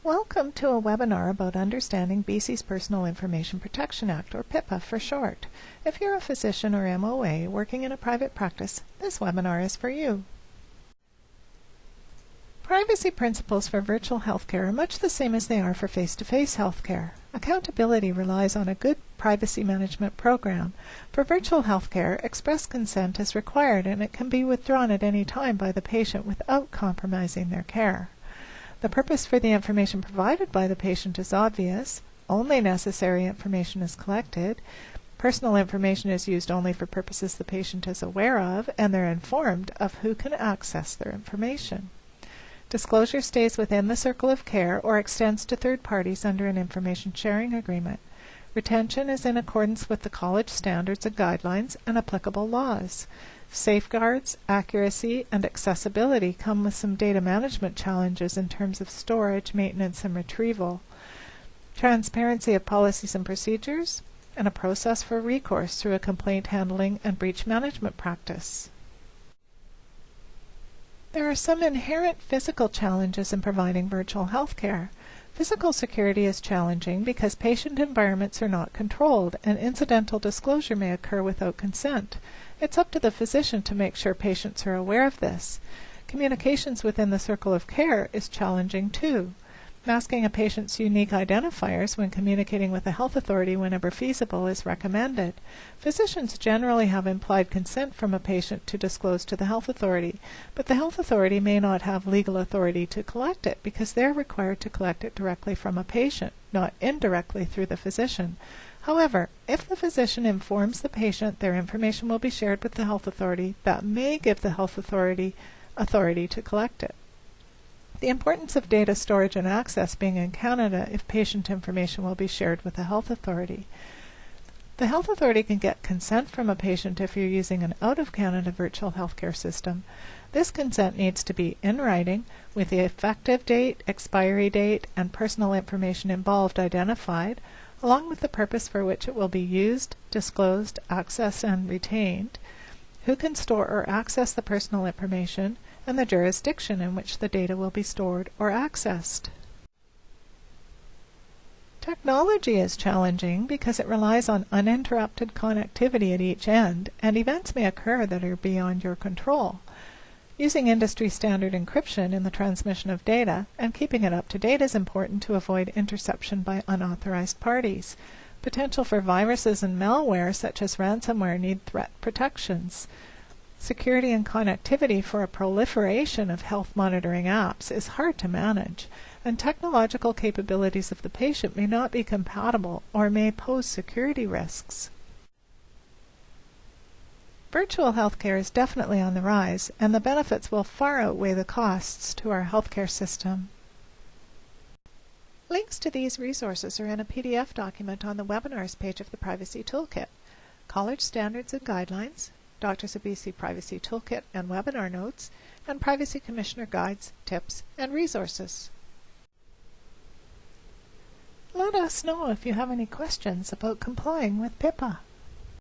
Welcome to a webinar about understanding BC's Personal Information Protection Act, or PIPA for short. If you're a physician or MOA working in a private practice, this webinar is for you. Privacy principles for virtual healthcare are much the same as they are for face-to-face healthcare. Accountability relies on a good privacy management program. For virtual healthcare, express consent is required and it can be withdrawn at any time by the patient without compromising their care. The purpose for the information provided by the patient is obvious. Only necessary information is collected. Personal information is used only for purposes the patient is aware of, and they're informed of who can access their information. Disclosure stays within the circle of care or extends to third parties under an information sharing agreement. Retention is in accordance with the college standards and guidelines and applicable laws. Safeguards, accuracy, and accessibility come with some data management challenges in terms of storage, maintenance, and retrieval. Transparency of policies and procedures, and a process for recourse through a complaint handling and breach management practice. There are some inherent physical challenges in providing virtual healthcare. Physical security is challenging because patient environments are not controlled, and incidental disclosure may occur without consent. It's up to the physician to make sure patients are aware of this. Communications within the circle of care is challenging too. Masking a patient's unique identifiers when communicating with a health authority whenever feasible is recommended. Physicians generally have implied consent from a patient to disclose to the health authority, but the health authority may not have legal authority to collect it because they're required to collect it directly from a patient, not indirectly through the physician. However, if the physician informs the patient their information will be shared with the health authority, that may give the health authority to collect it. The importance of data storage and access being in Canada if patient information will be shared with the health authority. The health authority can get consent from a patient if you're using an out-of-Canada virtual healthcare system. This consent needs to be in writing with the effective date, expiry date, and personal information involved identified, along with the purpose for which it will be used, disclosed, accessed, and retained, who can store or access the personal information, and the jurisdiction in which the data will be stored or accessed. Technology is challenging because it relies on uninterrupted connectivity at each end, and events may occur that are beyond your control. Using industry-standard encryption in the transmission of data and keeping it up to date is important to avoid interception by unauthorized parties. Potential for viruses and malware such as ransomware need threat protections. Security and connectivity for a proliferation of health monitoring apps is hard to manage, and technological capabilities of the patient may not be compatible or may pose security risks. Virtual healthcare is definitely on the rise, and the benefits will far outweigh the costs to our healthcare system. Links to these resources are in a PDF document on the Webinars page of the Privacy Toolkit. College Standards and Guidelines, Doctors of BC Privacy Toolkit and Webinar Notes, and Privacy Commissioner Guides, Tips, and Resources. Let us know if you have any questions about complying with PIPA.